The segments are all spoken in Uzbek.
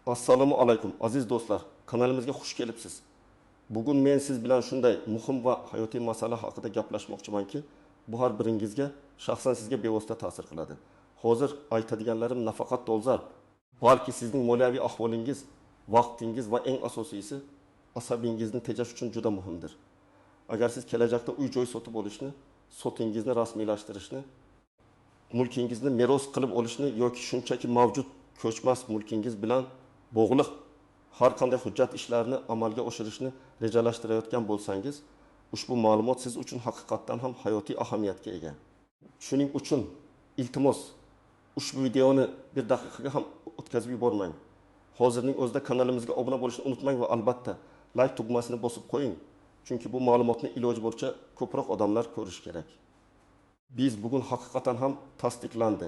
Assalomu alaykum aziz do'stlar. Kanalimizga xush kelibsiz. Bugun men siz bilan shunday muhim va hayotiy masala haqida gaplashmoqchimanki, bu har biringizga, shaxsan sizga bevosita ta'sir qiladi. Hozir aytadiganlarim nafaqat dolzarb, balki sizning moliyaviy ahvolingiz, vaqtingiz va eng asosiysi asabingizni tejash uchun juda muhimdir. Agar siz kelajakda uy-joy sotib olishni, sotingizni rasmiylashtirishni, mulkingizni meros qilib olishni yoki shunchaki mavjud ko'chmas mulkingiz bilan bog'liq har qanday hujjat ishlarini amalga oshirishni rejalashtirayotgan bo'lsangiz, ushbu ma'lumot siz uchun haqiqatdan ham hayotiy ahamiyatga ega. Shuning uchun iltimos ushbu videoni bir daqiqaga ham o'tkazib yubormang. Hozirning o'zida kanalimizga obuna bo'lishni unutmang va albatta like tugmasini bosib qo'ying. Chunki bu ma'lumotni iloji bo'yicha ko'proq odamlar ko'rish kerak. Biz bugun haqiqatan ham tasdiqlandi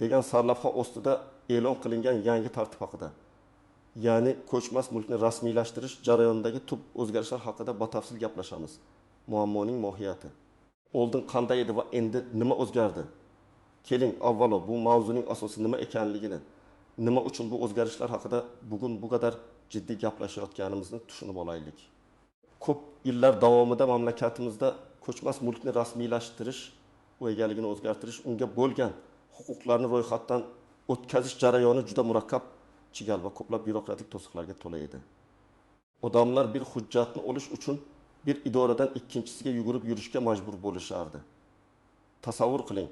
degan sarlavha ostida e'lon qilingan yangi tartib haqida, ya'ni ko'chmas mulkni rasmiylashtirish jarayonidagi tub o'zgarishlar haqida batafsil gaplashamiz. Muammoning mohiyati. Oldin qanday edi va endi nima o'zgardi? Keling, avvalo bu mavzuning asosi nima ekanligini, nima uchun bu o'zgarishlar haqida bugun bu qadar jiddiy gaplashayotganimizni tushunib olaylik. Ko'p yillar davomida mamlakatimizda ko'chmas mulkni rasmiylashtirish va egaligini o'zgartirish, unga bo'lgan huquqlarni ro'yxatdan o'tkazish jarayoni juda murakkab, chigal va ko'plab byurokratik to'siqlarga to'la edi. Odamlar bir hujjatni olish uchun bir idoradan ikkinchisiga yugurib yurishga majbur bo'lishardi. Tasavvur qiling,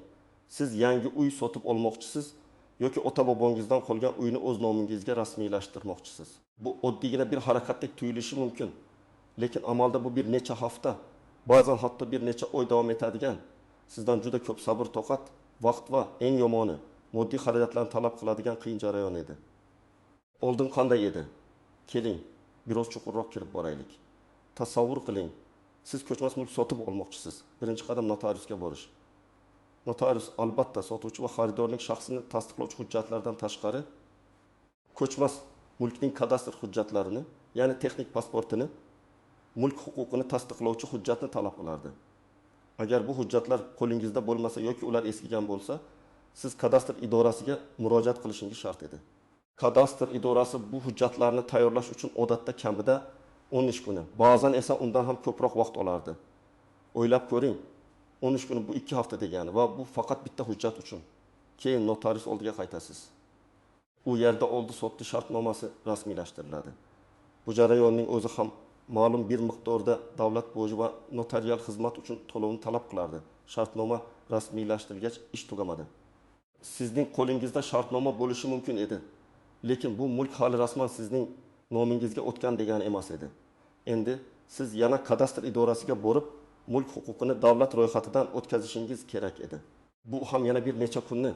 siz yangi uy sotib olmoqchisiz yoki ota-bobongizdan qolgan uyni o'z nomingizga rasmiylashtirmoqchisiz. Bu oddiygina bir harakatdek tuyulishi mumkin, lekin amalda bu bir necha hafta, ba'zan hatto bir necha oy davom etadigan, sizdan juda ko'p sabr, toqat, vaqt va eng yomoni moddiy xarajatlarni talab qiladigan qiyin jarayon edi. Oldin qanday edi? Keling, biroz chuqurroq kirib boraylik. Tasavvur qiling, siz ko'chmas mulk sotib olmoqchisiz. Birinchi qadam notariusga borish. Notarius albatta sotuvchi va xaridorning shaxsini tasdiqlovchi hujjatlardan tashqari ko'chmas mulkning kadastr hujjatlarini, ya'ni texnik pasportini, mulk huquqini tasdiqlovchi hujjatni talab qilardi. Agar bu hujjatlar qo'lingizda bo'lmasa yoki ular eskigan bo'lsa, siz kadastr idorasiga murojaat qilishingiz shart edi. Kadastr idorasi bu hujjatlarni tayyorlash uchun odatda kamida 13 kuni, ba'zan esa undan ham ko'proq vaqt olardi. O'ylab ko'ring, 13 kuni bu 2 hafta degani va bu faqat bitta hujjat uchun. Keyin notarius oldiga qaytasiz. U yerda oldi-sotdi shartnomasi rasmiylashtiriladi. Bu jarayonning o'zi ham ma'lum bir miqdorda davlat boji va notarial xizmat uchun to'lovni talab qilardi. Shartnoma rasmiylashtirilgach ish tugamadi. Sizning qo'lingizda shartnoma bo'lishi mumkin edi, lekin bu mulk hali rasman sizning nomingizga o'tgan degani emas edi. Endi siz yana kadastr idorasiga borib, mulk huquqini davlat ro'yxatidan o'tkazishingiz kerak edi. Bu ham yana bir necha kunni,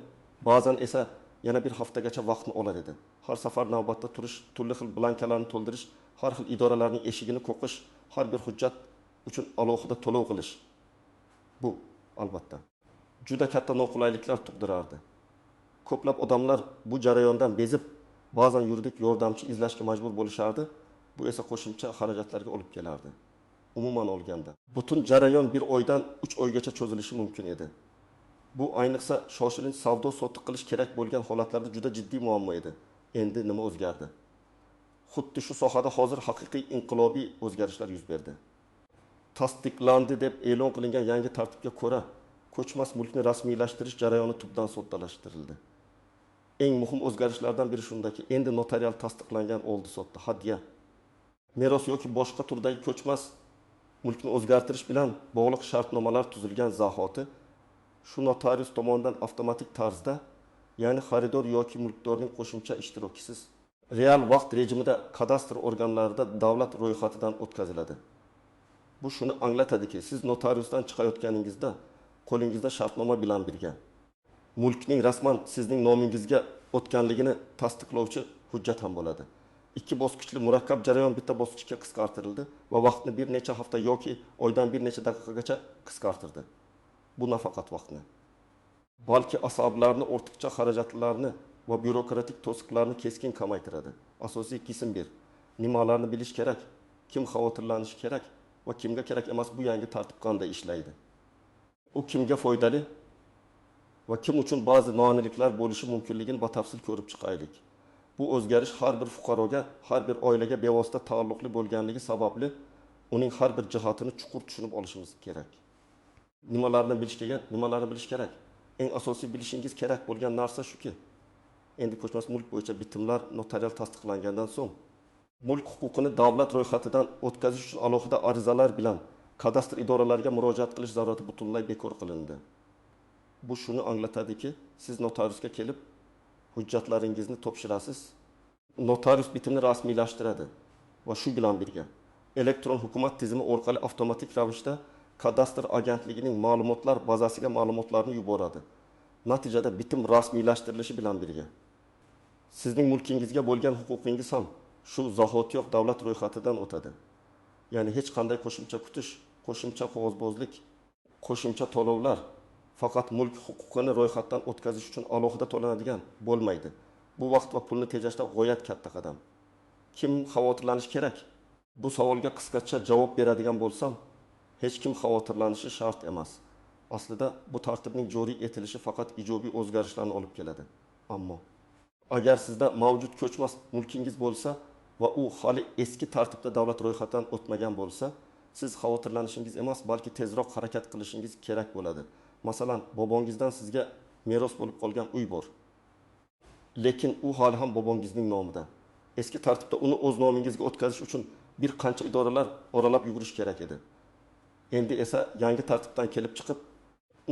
ba'zan esa yana bir haftagacha vaqtni olar edi. Har safar navbatda turish, turli xil blankalarni to'ldirish, har xil idoralarning eshigini qoqish, har bir hujjat uchun alohida to'lov qilish. Bu albatta juda katta noqulayliklar tug'dirardi. Ko'plab odamlar bu jarayondan bezib, ba'zan yuridik yordamchi izlashga majbur bo'lishardi. Bu esa qo'shimcha xarajatlarga olib kelardi. Umuman olganda, butun jarayon bir oydan 3 oygacha cho'zilishi mumkin edi. Bu ayniqsa shoshilinch savdo-sotiq qilish kerak bo'lgan holatlarda juda jiddiy muammo edi. Endi nima o'zgardi? Xuddi shu sohada hozir haqiqiy inqilobiy o'zgarishlar yuz berdi. Tasdiqlandi deb e'lon qilingan yangi tartibga ko'ra, ko'chmas mulkni rasmiylashtirish jarayoni tubdan soddalashtirildi. Eng muhim o'zgarishlardan biri shundaki, endi notarial tasdiqlangan oldi-sotdi, hadya, meros yoki boshqa turdagi ko'chmas mulkni o'zgartirish bilan bog'liq shartnomalar tuzilgan zahoti shu notarius tomonidan avtomatik tarzda, ya'ni xaridor yoki mulkdorning qo'shimcha ishtirokisiz real vaqt rejimida kadastr organlarida davlat ro'yxatidan o'tkaziladi. Bu shuni anglatadiki, siz notariusdan chiqayotganingizda qo'lingizda shartnoma bilan birga mulkning rasman sizning nomingizga o'tganligini tasdiqlovchi hujjat ham bo'ladi. Ikki bosqichli murakkab jarayon bitta bosqichga qisqartirildi va vaqtni bir necha hafta yoki oydan bir necha daqiqagacha qisqartirdi. Bu nafaqat vaqtni, balki asablarni, ortiqcha xarajatlarni va byurokratik to'siqlarni keskin kamaytiradi. Asosiy qism 1. Nimalarni bilish kerak, kim xavotirlanishi kerak va kimga kerak emas, bu yangi tartib qanday ishlaydi? U kimga foydali va kim uchun ba'zi noaniqliklar bo'lishi mumkinligini batafsil ko'rib chiqaylik. Bu o'zgarish har bir fuqaroga, har bir oilaga bevosita taalluqli bo'lganligi sababli uning har bir jihatini chuqur tushunib olishimiz kerak. Nimalarni bilish kerak, nimalarni bilish kerak? Eng asosiy bilishingiz kerak bo'lgan narsa shuki, endi ko'chmas mulk bo'yicha bitimlar notarial tasdiqlangandan so'ng mulk huquqini davlat ro'yxatidan o'tkazish uchun alohida arizalar bilan kadastr idoralariga murojaat qilish zarurati butunlay bekor qilindi. Bu shuni anglatadiki, siz notariusga kelib hujjatlaringizni topshirasiz. Notarius bitimni rasmiylashtiradi va shu bilan birga elektron hukumat tizimi orqali avtomatik ravishda kadastr agentligining ma'lumotlar bazasiga ma'lumotlarni yuboradi. Natijada bitim rasmiylashtirilishi bilan birga sizning mulkingizga bo'lgan huquqingiz ham shu zahotiyoq davlat ro'yxatidan o'tadi. Ya'ni hech qanday qo'shimcha kutish, qo'shimcha qog'ozbozlik, qo'shimcha to'lovlar faqat mulk huquqini ro'yxatdan o'tkazish uchun alohida to'lanadigan bo'lmaydi. Bu vaqt va pulni tejashda g'oyat katta qadam. Kim xavotirlanishi kerak? Bu savolga qisqacha javob beradigan bo'lsam, hech kim xavotirlanishi shart emas. Aslida bu tartibning joriy etilishi faqat ijobiy o'zgarishlarni olib keladi. Ammo agar sizda mavjud ko'chmas mulkingiz bo'lsa va u hali eski tartibda davlat ro'yxatidan o'tmagan bo'lsa, siz xavotirlanishingiz emas, balki tezroq harakat qilishingiz kerak bo'ladi. Masalan, bobongizdan sizga meros bo'lib qolgan uy bor. Lekin u hali ham bobongizning nomida. Eski tartibda uni o'z nomingizga o'tkazish uchun bir qancha idoralar oralab yugurish kerak edi. Endi esa yangi tartibdan kelib chiqib,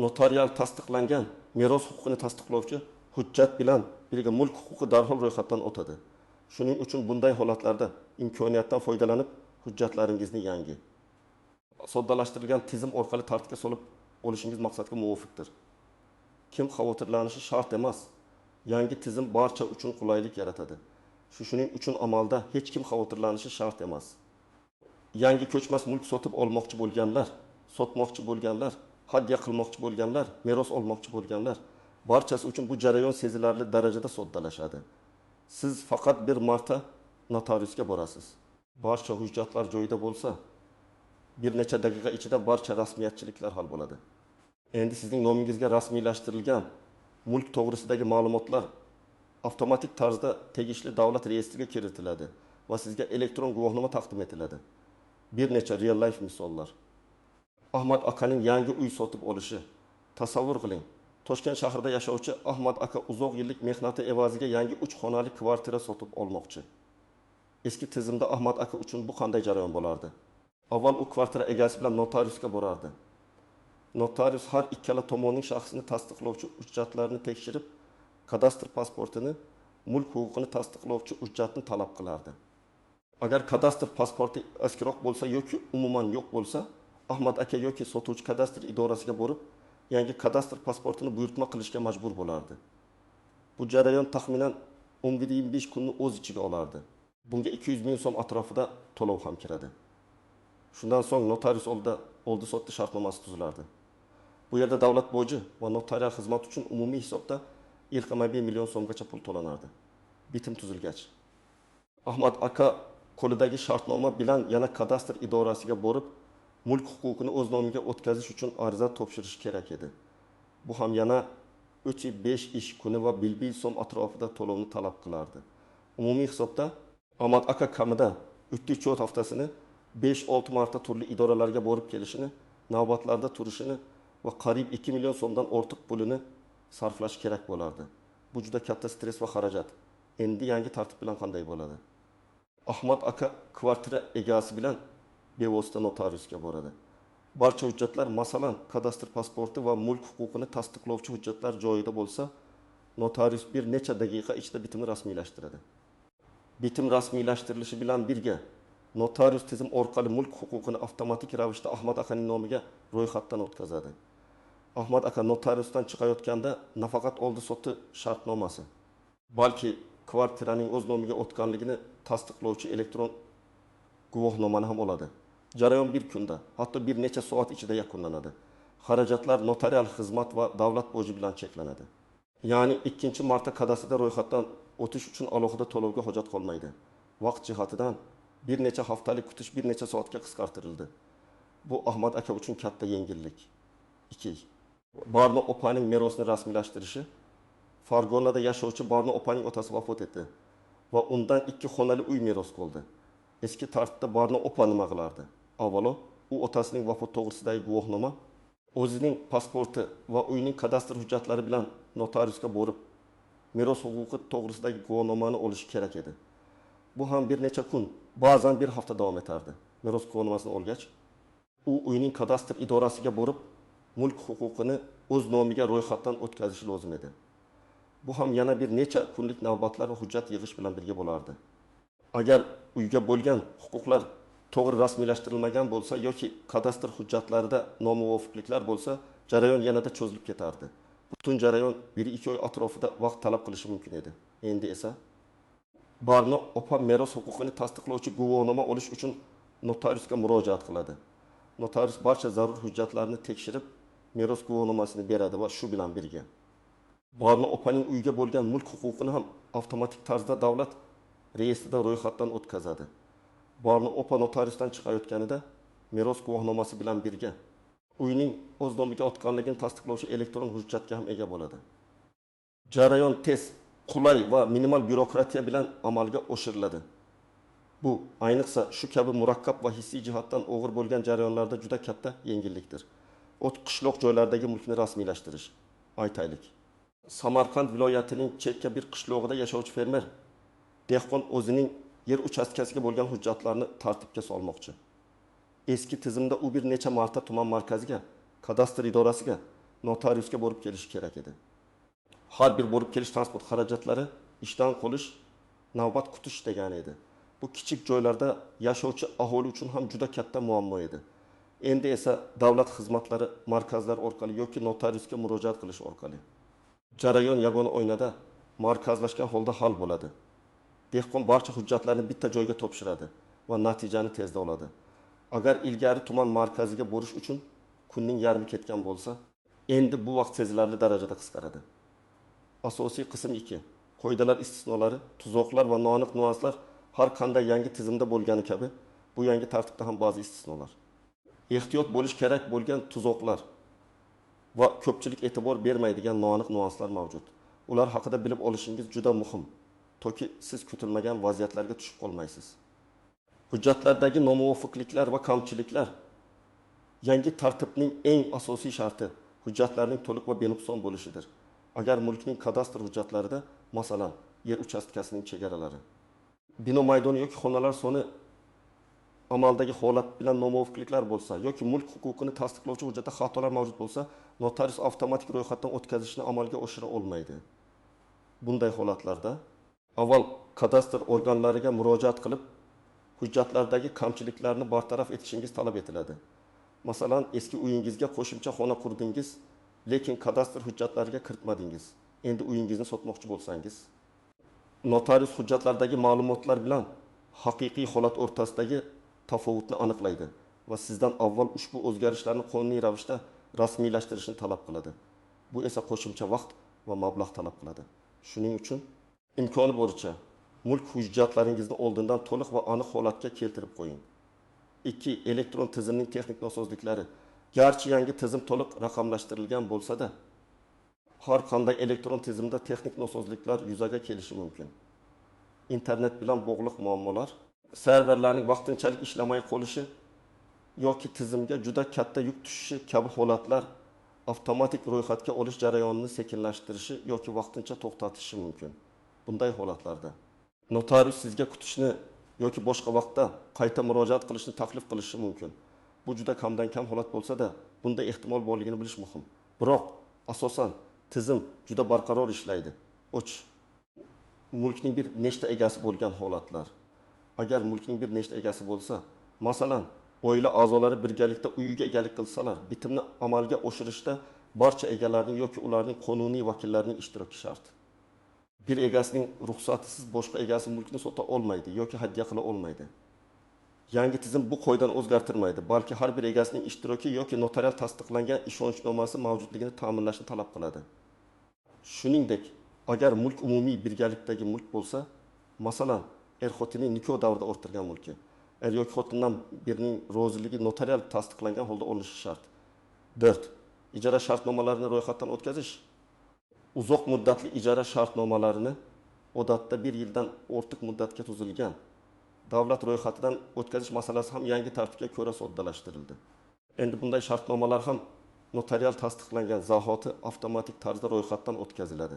notarial tasdiqlangan meros huquqini tasdiqlovchi hujjat bilan birga mulk huquqi darhol ro'yxatdan o'tadi. Shuning uchun bunday holatlarda imkoniyatdan foydalanib hujjatlaringizni yangi soddalashtirilgan tizim orqali tartibga solib olishingiz maqsadga muvofiqdir. Kim xavotirlanishi shart emas. Yangi tizim barcha uchun qulaylik yaratadi. Shuning uchun amalda hech kim xavotirlanishi shart emas. Yangi ko'chmas mulk sotib olmoqchi bo'lganlar, sotmoqchi bo'lganlar, hadya qilmoqchi bo'lganlar, meros olmoqchi bo'lganlar barchasi uchun bu jarayon sezilarli darajada soddalashadi. Siz faqat bir marta notariusga borasiz. Barcha hujjatlar joyida bo'lsa, bir necha daqiqa ichida barcha rasmiyatchiliklar hal bo'ladi. Endi sizning nomingizga rasmiylashtirilgan mulk to'g'risidagi ma'lumotlar avtomatik tarzda tegishli davlat reyestriga kiritiladi va sizga elektron guvohnoma taqdim etiladi. Bir necha real life misollar. Ahmad akaning yangi uy sotib olishi. Tasavvur qiling. Toshkent shahrida yashovchi Ahmad aka uzoq yillik mehnati evaziga yangi 3 xonali kvartira sotib olmoqchi. Eski tizimda Ahmad aka uchun bu qanday jarayon bo'lardi? Avval u kvartira egasi bilan notariusga borardi. Notarius har ikkala tomonning shaxsini tasdiqlovchi hujjatlarni tekshirib, kadastr pasportini, mulk huquqini tasdiqlovchi hujjatni talab qilardi. Agar kadastr pasporti eskiroq bo'lsa yoki umuman yo'q bo'lsa, Ahmad aka yoki sotuvchi kadastr idorasiga borib, yangi kadastr pasportini buyurtma qilishga majbur bo'lardi. Bu jarayon taxminan 11-25 kunni o'z ichiga olardi. Bunga 200 ming so'm atrofida to'lov ham kiradi. Shundan so'ng notarius oldida oldi-sotdi shartnomasi tuzilardi. Bu yerda davlat boji va notarial xizmat uchun umumiy hisobda 1,1 million so'mgacha pul to'lanardi. Bitim tuzilgach, Ahmad aka qo'lidagi shartnoma bilan yana kadastr idorasiga borib, mulk huquqini o'z nomiga o'tkazish uchun ariza topshirish kerak edi. Bu ham yana 3-5 ish kuni va bilbil so'm atrofida to'lovni talab qilardi. Umumiy hisobda Ahmad aka kamida 3-4 haftasini 5-6 marta turli idoralarga borib kelishini, navbatlarda turishini va qariyb 2 million so'mdan ortiq pulini sarflash kerak bo'lardi. Bu juda katta stress va xarajat. Endi yangi tartib bilan qanday bo'ladi? Ahmad aka kvartira egasi bilan bevosita notariusga boradi. Barcha hujjatlar, masalan, kadastr pasporti va mulk huquqini tasdiqlovchi hujjatlar joyida bo'lsa, notarius bir necha daqiqa ichida bitimni rasmiylashtiradi. Bitim rasmiylashtirilishi bilan birga notarius tizim orqali mulk huquqini avtomatik ravishda Ahmad akaning nomiga ro'yxatdan o'tkazadi. Ahmad aka notariusdan chiqayotganda nafaqat oldi-sotdi shartnomasi, balki kvartiraning o'z nomiga o'tganligini tasdiqlovchi elektron guvohnomani ham oladi. Jarayon bir kunda, hatto bir necha soat ichida yakunlanadi. Xarajatlar notarial xizmat va davlat boji bilan cheklanadi. Ya'ni ikkinchi marta kadastrda ro'yxatdan o'tish uchun alohida to'lovga hojat qolmaydi. Vaqt jihatidan bir necha haftalik kutish bir necha soatga qisqartirildi. Bu Ahmad aka uchun katta yengillik. 2. Barno opaning merosini rasmiylashtirishi. Farg'onada yashovchi Barno opaning otasi vafot etdi. va undan 2 xonali uy meros qoldi. Eski tartibda barni opa nima qilardi? Avvalo, u otasining vafot to'g'risidagi guvohnoma, o'zining pasporti va uyning kadastr hujjatlari bilan notariusga borib, meros huquqi to'g'risidagi guvohnomani olishi kerak edi. Bu ham bir necha kun, ba'zan bir hafta davom etardi. Meros guvohnomasini olgach, u uyning kadastr idorasiga borib, mulk huquqini o'z nomiga ro'yxatdan o'tkazishi lozim edi. Bu ham yana bir necha kunlik navbatlar va hujjat yig'ish bilan birga bo'lardi. Agar uyga bo'lgan huquqlar to'g'ri rasmiylashtirilmagan bo'lsa yoki kadastr hujjatlarida nomuvofiqliklar bo'lsa, jarayon yanada cho'zilib ketardi. Butun jarayon 1-2 oy atrofida vaqt talab qilishi mumkin edi. Endi esa barni opa meros huquqini tasdiqlovchi guvohnoma olish uchun notariusga murojaat qiladi. Notarius barcha zarur hujjatlarni tekshirib, meros guvohnomasini beradi va shu bilan birga barni opaning uyga bo'lgan mulk huquqini ham avtomatik tarzda davlat reyestrida ro'yxatdan o'tkazadi. Barni opa notariusdan chiqayotganida meros guvohnomasi bilan birga uyning o'z nomiga o'tganligini tasdiqlovchi elektron hujjatga ham ega bo'ladi. Jarayon tez, qulay va minimal bürokratiya bilan amalga oshiriladi. Bu ayniqsa shu kabi murakkab va hissiy jihatdan og'ir bo'lgan jarayonlarda juda katta yengillikdir. Qishloq joylardagi mulkni rasmiylashtirish. Aytaylik. Samarqand viloyatining chekka bir qishlog'ida yashovchi fermer dehqon o'zining yer uchastkasiga bo'lgan hujjatlarni tartibga solmoqchi. Eski tizimda u bir necha marta tuman markaziga, kadastr idorasiga, notariusga borib kelishi kerak edi. Har bir borib kelish transport xarajatlari ishdan qolish, navbat kutish degani edi. Bu kichik joylarda yashovchi aholi uchun ham juda katta muammo edi. Endi esa davlat xizmatlari markazlar orqali yoki notariusga murojaat qilish orqali jarayon yagona oynada markazlashgan holda hal bo'ladi. Dehqon barcha hujjatlarni bitta joyga topshiradi va natijani tezda oladi. Agar ilgari tuman markaziga borish uchun kunning yarmi ketgan bo'lsa, endi bu vaqt sezilarli darajada qisqaradi. Asosiy qism 2. Qoidalar istisnolari, tuzoqlar va noaniq nuanslar har qanday yangi tizimda bo'lgani kabi, bu yangi tartibda ham ba'zi istisnolar. Ehtiyot bo'lish kerak bo'lgan tuzoqlar va ko'pchilik e'tibor bermaydigan noaniq nuanslar mavjud. Ular haqida bilib olishingiz juda muhim, toki siz kutilmagan vaziyatlarga tushib qolmaysiz. Hujjatlardagi nomuvofiqliklar va kamchiliklar yangi tartibning eng asosiy sharti hujjatlarning to'liq va benuqson bo'lishidir. Agar mulkning kadastr hujjatlarida, masalan, yer uchastkasining chegaralari, bino maydoni yoki xonalar soni amaldagi holat bilan nomuvofiqliklar bo'lsa yoki mulk huquqini tasdiqlovchi hujjatda xatolar mavjud bo'lsa, notarius avtomatik ro'yxatdan o'tkazishni amalga oshira olmaydi. Bunday holatlarda avval kadastr organlariga murojaat qilib, hujjatlardagi kamchiliklarni bartaraf etishingiz talab etiladi. Masalan, eski uyingizga qo'shimcha xona qurdingiz, lekin kadastr hujjatlariga kiritmadingiz. Endi uyingizni sotmoqchi bo'lsangiz, notarius hujjatlardagi ma'lumotlar bilan haqiqiy holat o'rtasidagi tafovutni aniqlaydi va sizdan avval ushbu o'zgarishlarni qonuniy ravishda rasmiylashtirishni talab qiladi. Bu esa qo'shimcha vaqt va mablag' talab qiladi. Shuning uchun imkoni boricha mulk hujjatlaringizni oldindan to'liq va aniq holatga keltirib qo'ying. 2. Elektron tizimning texnik nosozliklari. Garchi yangi tizim to'liq raqamlashtirilgan bo'lsa-da, har qanday elektron tizimda texnik nosozliklar yuzaga kelishi mumkin. Internet bilan bog'liq muammolar, serverlarning vaqtinchalik ishlamay qolishi yoki tizimga juda katta yuk tushishi kabi holatlar avtomatik ro'yxatga olish jarayonini sekinlashtirishi yoki vaqtincha to'xtatishi mumkin. Bunday holatlarda notarius sizga kutishni yoki boshqa vaqtda qayta murojaat qilishni taklif qilishi mumkin. Bu juda kamdan kam holat bo'lsa-da, bunda ehtimol borligini bilish muhim. Biroq asosan tizim juda barqaror ishlaydi. Mulkning bir nechta egasi bo'lgan holatlar. Agar mulkning bir nechta egasi bo'lsa, masalan, oila a'zolari birgalikda uyiga egalik qilsalar, bitimni amalga oshirishda barcha egalarning yoki ularning qonuniy vakillarining ishtiroki shart. Bir egasining ruxsatisiz boshqa egasi mulkni sota olmaydi yoki hadya qila olmaydi. Yangi tizim bu qoidadan o'zgartirmaydi, balki har bir egasining ishtiroki yoki notarial tasdiqlangan ishonchnomasi mavjudligini ta'minlashni talab qiladi. Shuningdek, agar mulk umumiy birgalikdagi mulk bo'lsa, masalan, xotinning nikoh davrida o'rtilgan mulki, yoki xotindan birining roziligi notarial tasdiqlangan holda olinishi shart. 4. Ijara shartnomalarini ro'yxatdan o'tkazish. Uzoq muddatli ijara shartnomalarini odatda 1 yildan ortiq muddatga tuzilgan davlat ro'yxatidan o'tkazish masalasi ham yangi tartibga ko'ra soddalashtirildi. Endi bunday shartnomalar ham notarial tasdiqlangan zahoti avtomatik tarzda ro'yxatdan o'tkaziladi.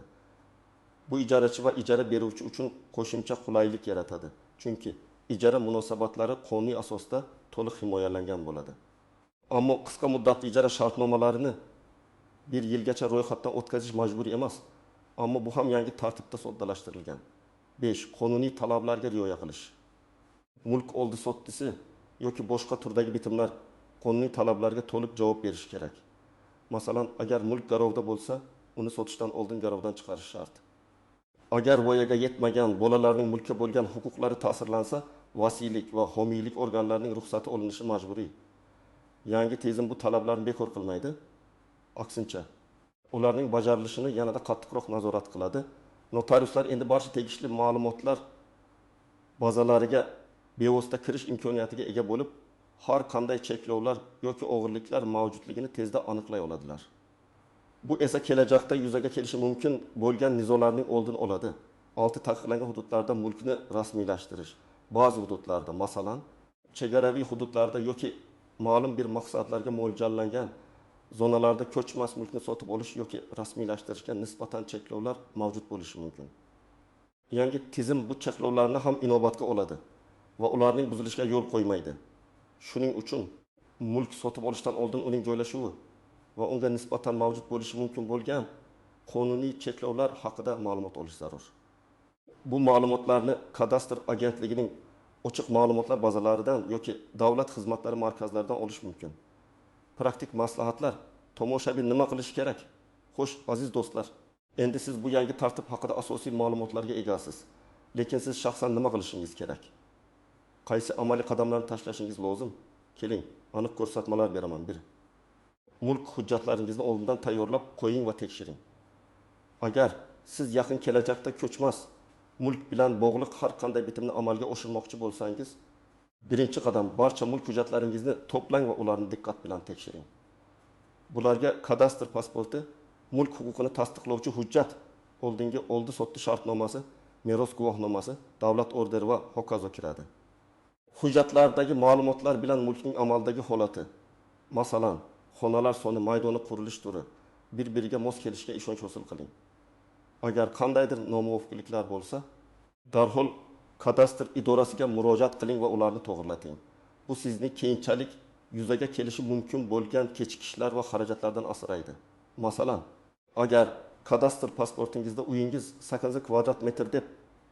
Bu ijarachi va ijara beruvchi uchun qo'shimcha qulaylik yaratadi. Chunki ijara munosabatlari qonuniy asosda to'liq himoyalangan bo'ladi. Ammo qisqa muddatli ijara shartnomalarini 1 yilgacha ro'yxatdan o'tkazish majburiy emas. Ammo bu ham yangi tartibda soddalashtirilgan. 5. Qonuniy talablarga rioya qilish. Mulk oldi sottisi yoki boshqa turdagi bitimlar qonuniy talablarga to'liq javob berishi kerak. Masalan, agar mulk garovda bo'lsa, uni sotishdan oldin garovdan chiqarish shart. Agar voyaga yetmagan bolalarning mulkka bo'lgan huquqlari ta'sirlansa, vasiylik va homiylik organlarining ruxsati olinishi majburiy. Yangi tizim bu talablarni bekor qilmaydi. Aksincha, ularning bajarilishini yanada qattiqroq nazorat qiladi. Notariuslar endi barcha tegishli ma'lumotlar bazalariga bevosita kirish imkoniyatiga ega bo'lib, har qanday cheklovlar yoki o'g'irliklar mavjudligini tezda aniqlay oladilar. Bu esa kelajakda yuzaga kelishi mumkin bo'lgan nizolarning oldini oladi. 6 taqiqlangan hududlarda mulkni rasmiylashtirish. Ba'zi hududlarda, masalan, chegaraviy hududlarda yoki ma'lum bir maqsadlarga mo'ljallangan zonalarda ko'chmas mulkni sotib olish yoki rasmiylashtirishga nisbatan cheklovlar mavjud bo'lishi mumkin. Yangi tizim bu cheklovlarni ham inobatga oladi va ularning buzilishiga yo'l qo'ymaydi. Shuning uchun mulk sotib olishdan oldin uning joylashuvi va unga nisbatan mavjud bo'lishi mumkin bo'lgan qonuniy cheklovlar haqida ma'lumot olish zarur. Bu ma'lumotlarni kadastr agentligining ochiq ma'lumotlar bazalaridan yoki davlat xizmatlari markazlaridan olish mumkin. Praktik maslahatlar: tomoshabin nima qilish kerak? Xo'sh, aziz do'stlar, endi siz bu yangi tartib haqida asosiy ma'lumotlarga egasiz. Lekin siz shaxsan nima qilishingiz kerak? Qaysi amaliy qadamlarni tashlashingiz lozim? Keling, aniq ko'rsatmalar beraman. 1. Mulk hujjatlaringizni oldindan tayyorlab qo'ying va tekshiring. Agar siz yaqin kelajakda ko'chmas mulk bilan bog'liq har qanday bitimni amalga oshirmoqchi bo'lsangiz, birinchi qadam barcha mulk hujjatlaringizni to'plang va ularni diqqat bilan tekshiring. Bularga kadastr pasporti, mulk huquqini tasdiqlovchi hujjat, oldingi oldi-sotdi shartnomasi, meros guvohnomasi, davlat orderi va hokazo kiradi. Hujjatlardagi ma'lumotlar bilan mulkning amaldagi holati, masalan, xonalar soni, maydoni, qurilish turi, bir-biriga mos kelishiga ishonch hosil qiling. Agar qandaydir nomuvofiqliklar bo'lsa, darhol kadastr idorasiga murojaat qiling va ularni to'g'rilating. Bu sizni keyinchalik yuzaga kelishi mumkin bo'lgan kechikishlar va xarajatlardan asraydi. Masalan, agar kadastr pasportingizda uyingiz 8 kvadrat metr deb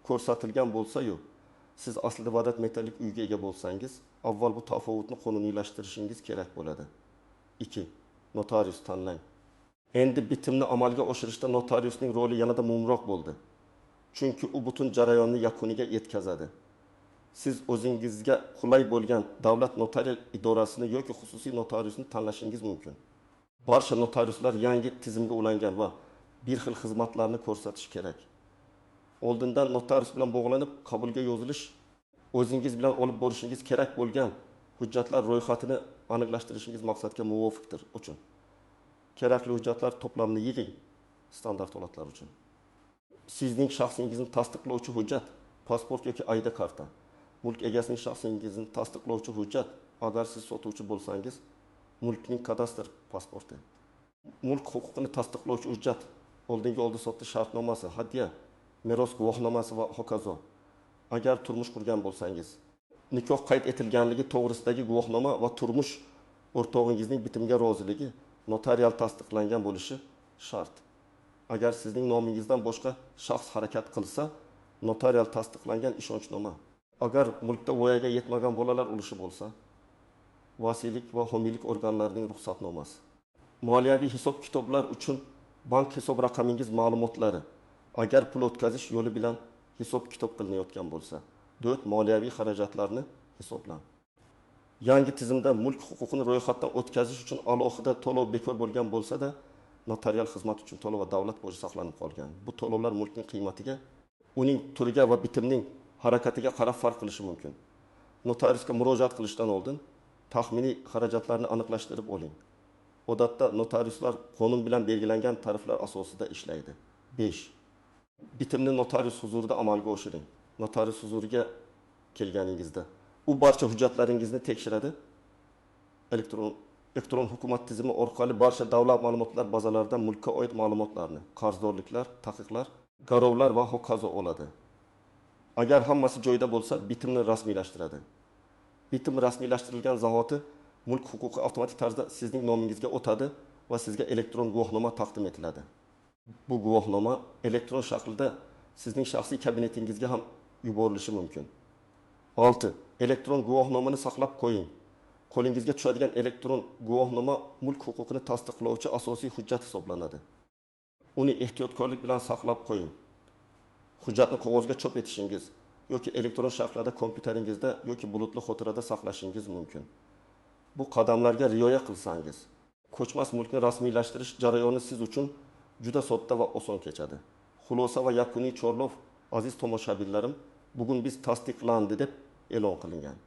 ko'rsatilgan bo'lsa-yu, siz aslida kvadrat metrlik uyga ega bo'lsangiz, avval bu tafovutni qonuniylashtirishingiz kerak bo'ladi. 2. Notarius tanlang. Endi bitimni amalga oshirishda notariusning roli yanada muhimroq bo'ldi. Chunki u butun jarayonni yakuniga yetkazadi. Siz o'zingizga qulay bo'lgan davlat notarial idorasini yoki xususiy notariusni tanlashingiz mumkin. Barcha notariuslar yangi tizimga ulangan va bir xil xizmatlarni ko'rsatish kerak. Oldindan notarius bilan bog'lanib, qabulga yozilish, o'zingiz bilan olib borishingiz kerak bo'lgan hujjatlar ro'yxatini aniqlashtirishingiz maqsadga muvofiqdir uchun. Kerakli hujjatlar to'plamini yig'ing standart holatlar uchun. Sizning shaxsingizni tasdiqlovchi hujjat, pasport yoki ID karta. Mulk egasining shaxsingizni tasdiqlovchi hujjat, agar siz sotuvchi bo'lsangiz, mulkning kadastr pasporti. Mulk huquqini tasdiqlovchi hujjat, oldingi oldi-sotdi shartnomasi, hadya, meros guvohnomasi va hokazo. Agar turmush qurgan bo'lsangiz, nikoh qayd etilganligi to'g'risidagi guvohnoma va turmush o'rtog'ingizning bitimga roziligi notarial tasdiqlangan bo'lishi shart. Agar sizning nomingizdan boshqa shaxs harakat qilsa, notarial tasdiqlangan ishonchnoma. Agar mulkda voyaga yetmagan bolalar ulushi bo'lsa, vasiylik va homiylik organlarining ruxsatnomasi. Moliyaviy hisob-kitoblar uchun bank hisob raqamingiz ma'lumotlari. Agar pul o'tkazish yo'li bilan hisob-kitob qilinayotgan bo'lsa, 4. Moliyaviy xarajatlarni hisoblang. Yangi tizimda mulk huquqini ro'yxatdan o'tkazish uchun alohida to'lov bekor bo'lgan bo'lsa-da, notarial xizmat uchun to'lov va davlat boji saqlanib qolgan. Bu to'lovlar mulkning qiymatiga, uning turiga va bitimning harakatiga qarab farq qilishi mumkin. Notariusga murojaat qilishdan oldin taxminiy xarajatlarni aniqlashtirib oling. Odatda notariuslar qonun bilan belgilangan tariflar asosida ishlaydi. 5. Bitimni notarius huzurida amalga oshiring. Notarius huzuriga kelganingizda u barcha hujjatlaringizni tekshiradi. Elektron hukumat tizimi orqali barcha davlat ma'lumotlar bazalaridan mulkka oid ma'lumotlarni, qarzdorliklar, taqiqlar, garovlar va hokazo oladi. Agar hammasi joyida bo'lsa, bitimni rasmiylashtiradi. Bitim rasmiylashtirilgan zahoti mulk huquqi avtomatik tarzda sizning nomingizga o'tadi va sizga elektron guvohnoma taqdim etiladi. Bu guvohnoma elektron shaklda sizning shaxsiy kabinetingizga ham yuborilishi mumkin. 6. Elektron guvohnomani saqlab qo'ying. Qo'lingizga tushadigan elektron guvohnoma mulk huquqini tasdiqlovchi asosiy hujjat hisoblanadi. Uni ehtiyotkorlik bilan saqlab qo'ying. Hujjatni qog'ozga chop etishingiz yoki elektron shaklda kompyuteringizda yoki bulutli xotirada saqlashingiz mumkin. Bu qadamlarga rioya qilsangiz, ko'chmas mulkni rasmiylashtirish jarayoni siz uchun juda sodda va oson kechadi. Xulosa va yakuniy chorlov, aziz tomoshabinlarim, bugun biz tasdiqlandi deb e'lon qilingan.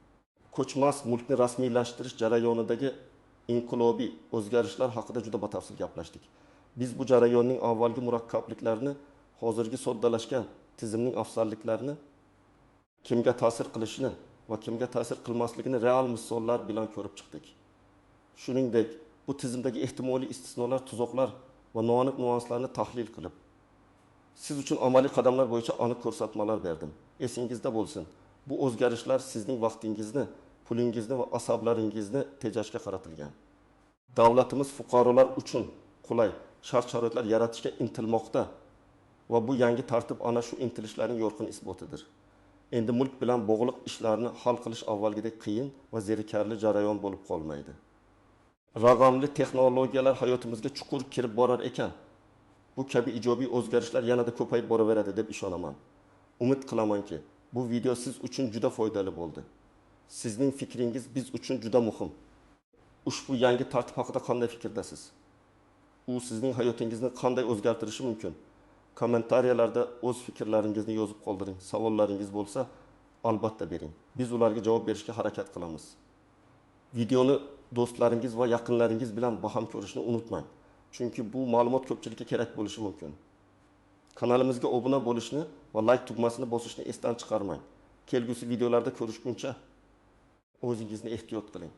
Ko'chmas mulkni rasmiylashtirish jarayonidagi inqilobiy o'zgarishlar haqida juda batafsil gaplashdik. Biz bu jarayonning avvalgi murakkabliklarini, hozirgi soddalashgan tizimning afzalliklarini, kimga ta'sir qilishini va kimga ta'sir qilmasligini real misollar bilan ko'rib chiqdik. Shuningdek, bu tizimdagi ehtimoliy istisnolar, tuzoqlar va noaniq nuanslarni tahlil qilib, siz uchun amaliy qadamlar bo'yicha aniq ko'rsatmalar berdim. Esingizda bo'lsin, bu o'zgarishlar sizning vaqtingizni, pulingizni va asablaringizni tejashga qaratilgan. Davlatimiz fuqarolar uchun qulay shart-sharoitlar yaratishga intilmoqda va bu yangi tartib ana shu intilishlarning yorqin isbotidir. Endi mulk bilan bog'liq ishlarni hal qilish avvalgidek qiyin va zerikarli jarayon bo'lib qolmaydi. Raqamli texnologiyalar hayotimizga chuqur kirib borar ekan, bu kabi ijobiy o'zgarishlar yanada ko'payib boraveradi deb ishonaman. Umid qilamanki, bu video siz uchun juda foydali bo'ldi. Sizning fikringiz biz uchun juda muhim. Ushbu yangi tartib haqida qanday fikrdasiz? U sizning hayotingizni qanday o'zgartirishi mumkin? Kommentariyalarda o'z fikrlaringizni yozib qoldiring. Savollaringiz bo'lsa, albatta bering. Biz ularga javob berishga harakat qilamiz. Videoni do'stlaringiz va yaqinlaringiz bilan baham ko'rishni unutmang. Chunki bu ma'lumot ko'pchilikka kerak bo'lishi mumkin. Kanalimizga obuna bo'lishni va like tugmasini bosishni esdan chiqarmang. Kelgusi videolarda ko'rishguncha o'zingizni ehtiyot qiling.